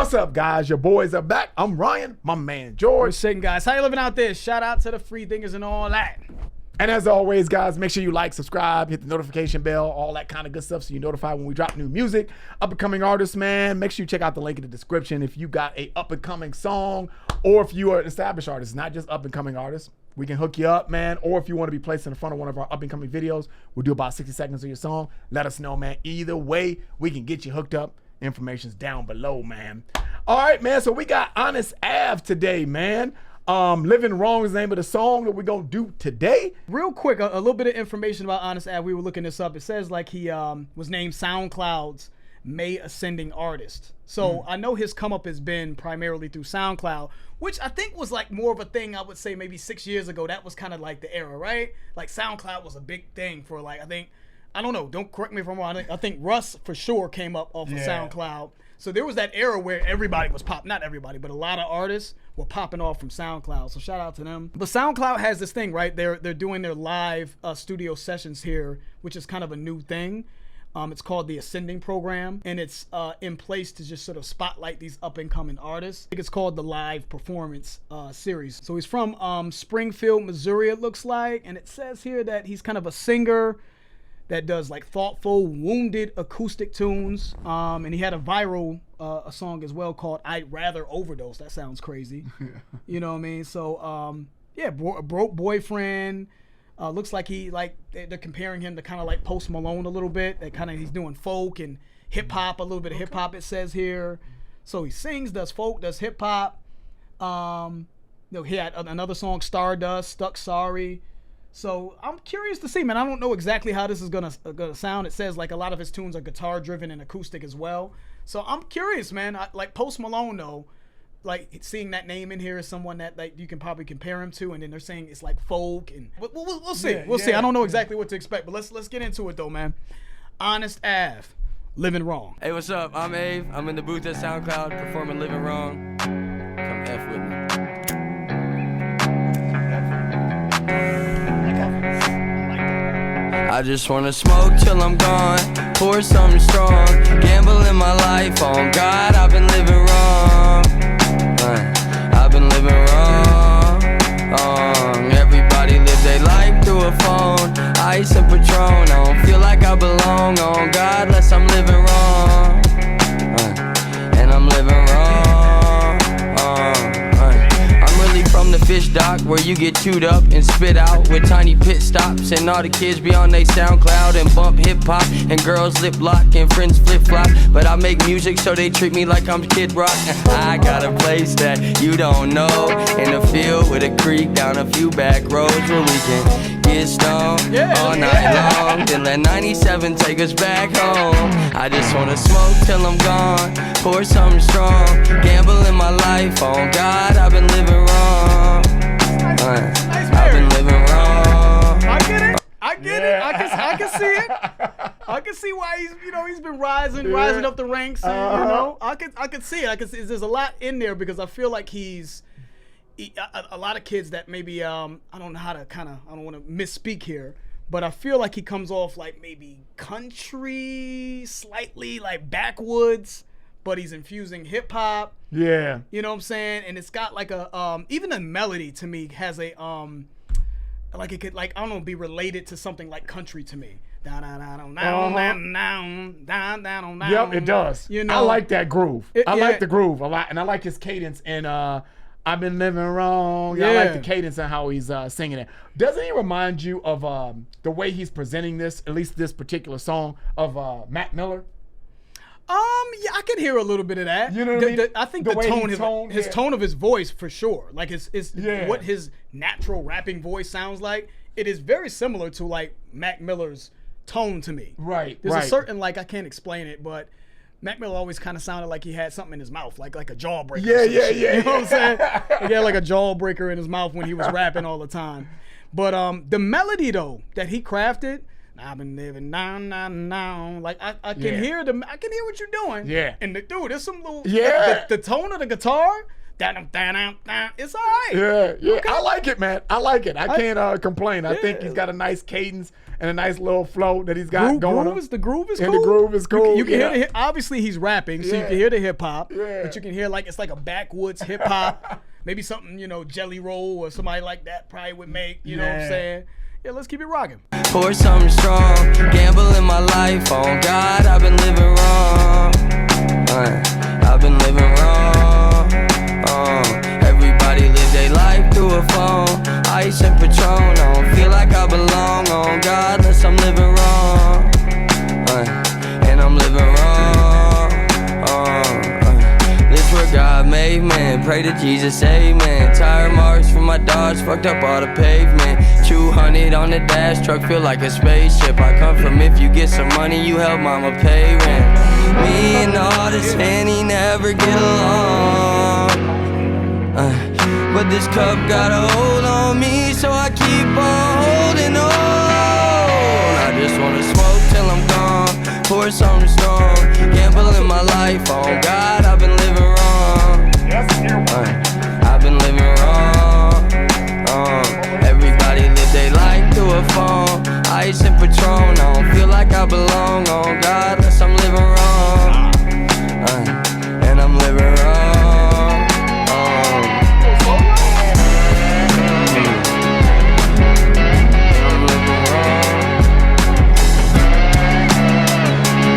What's up, guys? Your boys are back. I'm Ryan, my man George. What's shaking, guys? How you living out there? Shout out to the free thinkers and all that. And as always, guys, make sure you like, subscribe, hit the notification bell, all that kind of good stuff so you're notified when we drop new music. Up-and-coming artists, man, make sure you check out the link in the description if you got a up-and-coming song or if you are an established artist, not just up-and-coming artists. We can hook you up, man, or if you want to be placed in front of one of our up-and-coming videos, we'll do about 60 seconds of your song. Let us know, man. Either way, we can get you hooked up. Information's down below, man. All right, man, so we got Honestav today, man. Living Wrong is the name of the song that we're gonna do today. Real quick, a little bit of information about Honestav. We were looking this up. It says like he was named SoundCloud's May Ascending Artist. So I know his come up has been primarily through SoundCloud, which I think was like more of a thing, I would say maybe 6 years ago. That was kind of like the era, right? Like SoundCloud was a big thing for like, I don't know, don't correct me if I'm wrong. I think Russ for sure came up off of SoundCloud. So there was that era where everybody was not everybody, but a lot of artists were popping off from SoundCloud. So shout out to them. But SoundCloud has this thing, right? They're doing their live studio sessions here, which is kind of a new thing. It's called the Ascending Program, and it's in place to just sort of spotlight these up-and-coming artists. I think it's called the Live Performance Series. So he's from Springfield, Missouri, it looks like, and it says here that he's kind of a singer that does like thoughtful, wounded acoustic tunes. And he had a viral a song as well called I'd Rather Overdose. That sounds crazy. You know what I mean? So yeah, broke boyfriend. Looks like they're comparing him to kind of like Post Malone a little bit. He's doing folk and hip hop, a little bit of hip hop it says here. So he sings, does folk, does hip hop. He had another song, Stardust, Stuck Sorry. So I'm curious to see, man. I don't know exactly how this is gonna sound. It says like a lot of his tunes are guitar driven and acoustic as well. So I'm curious, man. Like Post Malone though, like seeing that name in here is someone that like you can probably compare him to, and then they're saying it's like folk, and we'll see. We'll see. I don't know exactly what to expect, but let's get into it though, man. Honestav, Living Wrong. Hey, what's up? I'm Ave. I'm in the booth at SoundCloud performing Living Wrong. Come F with me. I just wanna smoke till I'm gone, pour something strong, gamble in my life, on God, I've been living wrong, I've been living wrong, everybody live their life through a phone, ice and Patron, I don't feel like I belong, on God, unless I'm living wrong, and I'm living wrong, from the fish dock where you get chewed up and spit out with tiny pit stops, and all the kids be on they SoundCloud and bump hip hop, and girls lip lock and friends flip flop, but I make music so they treat me like I'm Kid Rock. I got a place that you don't know, in a field with a creek down a few back roads where we can get stoned all night long, then let 97 take us back home. I just wanna smoke till I'm gone, pour something strong, gamble in my life, on God, I've been living wrong. I've been living wrong. I get it. I can see it. I can see why he's been rising up the ranks. And, I can see it. There's a lot in there because I feel like he's a lot of kids that maybe I don't know how to I don't want to misspeak here, but I feel like he comes off like maybe country, slightly like backwoods, but he's infusing hip hop. Yeah. You know what I'm saying? And it's got like a even the melody to me has a like it could like I don't know be related to something like country to me. Yep, it does. You know, I like that groove. I like the groove a lot, and I like his cadence. And I've been living wrong. I like the cadence and how he's singing it. Doesn't he remind you of the way he's presenting this, at least this particular song, of Mac Miller? Yeah, I can hear a little bit of that. You know what I mean? I think the tone, his tone of his voice for sure. Like what his natural rapping voice sounds like. It is very similar to like Mac Miller's tone to me. Right. There's a certain I can't explain it, but Mac Miller always kind of sounded like he had something in his mouth, like a jawbreaker. Yeah. You know what I'm saying? He had like a jawbreaker in his mouth when he was rapping all the time. But the melody though that he crafted. I've been living now. Like I can hear I can hear what you're doing. Yeah. And dude, there's some little the tone of the guitar, It's all right. Yeah. Okay. I like it, man. I like it. I can't complain. I think he's got a nice cadence and a nice little flow that he's got going on. The groove is cool. And the groove is cool. You can hear the obviously he's rapping, so you can hear the hip hop. Yeah. But you can hear like it's like a backwoods hip hop. Maybe something, Jelly Roll or somebody like that probably would make. You know what I'm saying? Yeah, let's keep it rocking. Pour something strong, gambling my life on God. I've been living wrong. I've been living wrong. Everybody live their life through a phone. Ice and Patron, I don't feel like I belong on God unless I'm living wrong. And I'm living wrong. This where God made man. Pray to Jesus, amen. Tire marks from my Dodge, fucked up all the pavement. 200 on the dash, truck feel like a spaceship. I come from if you get some money, you help mama pay rent. Me and the artist, man, he never get along. But this cup got a hold on me, so I keep on holding on. I just wanna smoke till I'm gone, pour something strong. Gambling my life on God, I've been living wrong. I've been living wrong. Everybody live their life through a phone. Ice and Patron, I don't feel like I belong on God unless I'm living wrong. And I'm living wrong. I'm living wrong.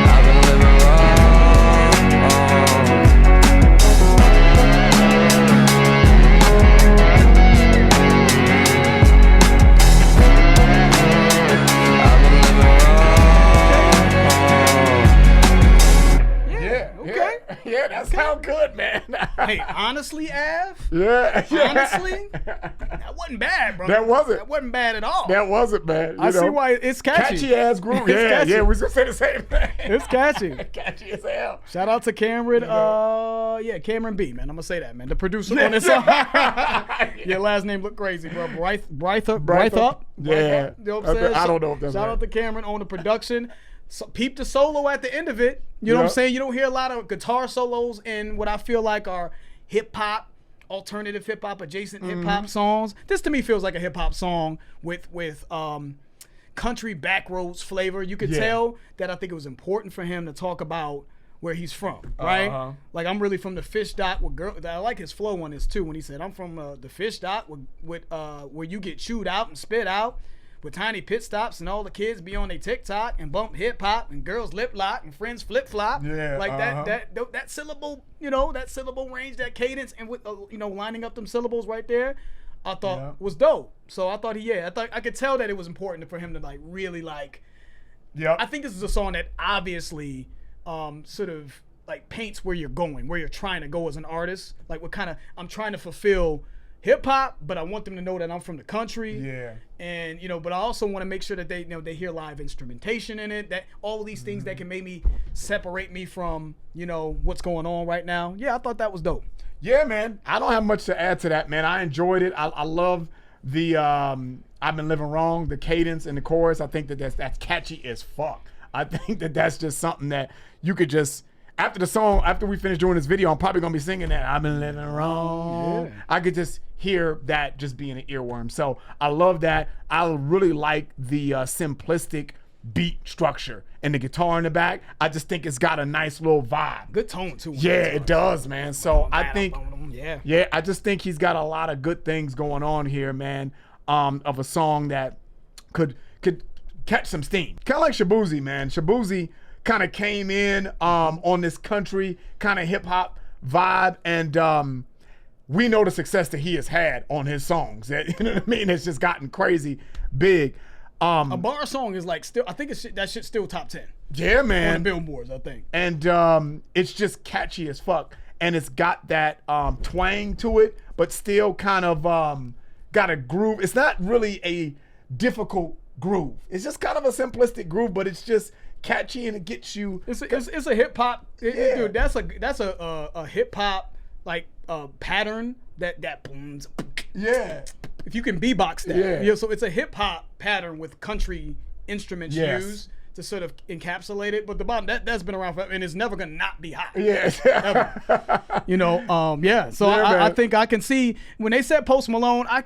I've been living Yeah, that sound good, man. Hey, honestly, Av. Yeah. Honestly, that wasn't bad, bro. That wasn't. That wasn't bad at all. That wasn't, man. I see why it's catchy. Catchy ass groove. It's Yeah, catchy. yeah. We was gonna say the same thing. It's catchy. Catchy as hell. Shout out to Cameron. Cameron B, man. I'm gonna say that, man. The producer on this song. Your last name look crazy, bro. Brythup. Yeah. You know what I'm saying? I don't know if that's Shout right. out to Cameron on the production. So, peep the solo at the end of it. You know what I'm saying? You don't hear a lot of guitar solos in what I feel like are hip hop, alternative hip hop, adjacent hip hop songs. This to me feels like a hip hop song with country backroads flavor. You could tell that I think it was important for him to talk about where he's from, right? Like, I'm really from the fish dock with girl. I like his flow on this too when he said, I'm from the fish dock with where you get chewed out and spit out. With tiny pit stops and all the kids be on their TikTok and bump hip hop and girls lip lock and friends flip flop. Yeah, like that syllable, that syllable range, that cadence, and with lining up them syllables right there, I thought was dope. So I thought I could tell that it was important for him to like really like. Yeah. I think this is a song that obviously sort of like paints where you're going, where you're trying to go as an artist. Like I'm trying to fulfill hip hop, but I want them to know that I'm from the country. Yeah. And but I also want to make sure that they they hear live instrumentation in it. That all of these things that can maybe separate me from what's going on right now. Yeah, I thought that was dope. Yeah, man. I don't have much to add to that, man. I enjoyed it. I love the I've been living wrong, the cadence and the chorus. I think that's catchy as fuck. I think that's just something that you could just. After we finish doing this video, I'm probably gonna be singing that. I've been living wrong. Yeah. I could just hear that just being an earworm. So I love that. I really like the simplistic beat structure and the guitar in the back. I just think it's got a nice little vibe. Good tone too. Yeah, it does, man. So I think, I just think he's got a lot of good things going on here, man. Of a song that could catch some steam. Kind of like Shaboozey, man. Shaboozey kind of came in on this country kind of hip hop vibe, and we know the success that he has had on his songs. You know what I mean? It's just gotten crazy big. A bar song is like still, I think that shit's still top 10. Yeah, man. On the billboards, I think. And it's just catchy as fuck, and it's got that twang to it, but still kind of got a groove. It's not really a difficult groove. It's just kind of a simplistic groove, but it's just catchy and it gets you. It's a hip hop, dude. That's a hip hop like pattern that booms. Yeah. If you can beatbox that, so it's a hip hop pattern with country instruments used to sort of encapsulate it. But the bottom that's been around forever, and it's never gonna not be hot. Yes. You know, yeah. So Yeah, I think I can see when they said Post Malone, I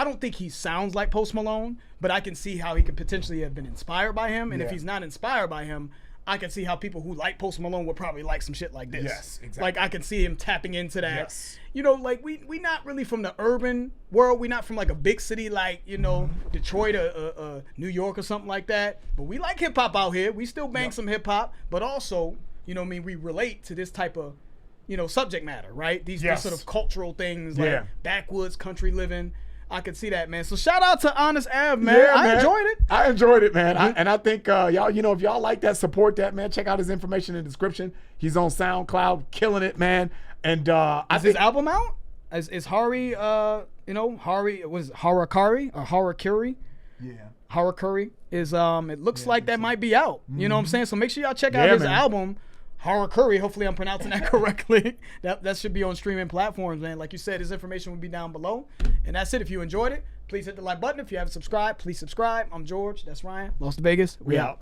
don't think he sounds like Post Malone, but I can see how he could potentially have been inspired by him. And if he's not inspired by him, I can see how people who like Post Malone would probably like some shit like this. Yes, exactly. Like I can see him tapping into that. Yes. You know, like we not really from the urban world. We not from like a big city like, you know, Detroit or New York or something like that. But we like hip hop out here. We still bang some hip hop, but also, you know what I mean, we relate to this type of, you know, subject matter, right? These sort of cultural things like backwoods country living. I could see that, man. So shout out to Honest Av, man. Yeah, I enjoyed it. I enjoyed it, man. And I think y'all, you know, if y'all like that, support that, man. Check out his information in the description. He's on SoundCloud, killing it, man. And I Is think his album out? Is Hari, you know, Hari, was it Harakari or Harakuri? Yeah. Harakuri is, it looks like that might be out. You know what I'm saying? So make sure y'all check out his album, Harakuri. Hopefully I'm pronouncing that correctly. That should be on streaming platforms, man. Like you said, his information will be down below. And that's it. If you enjoyed it, please hit the like button. If you haven't subscribed, please subscribe. I'm George. That's Ryan. Lost to Vegas. We out.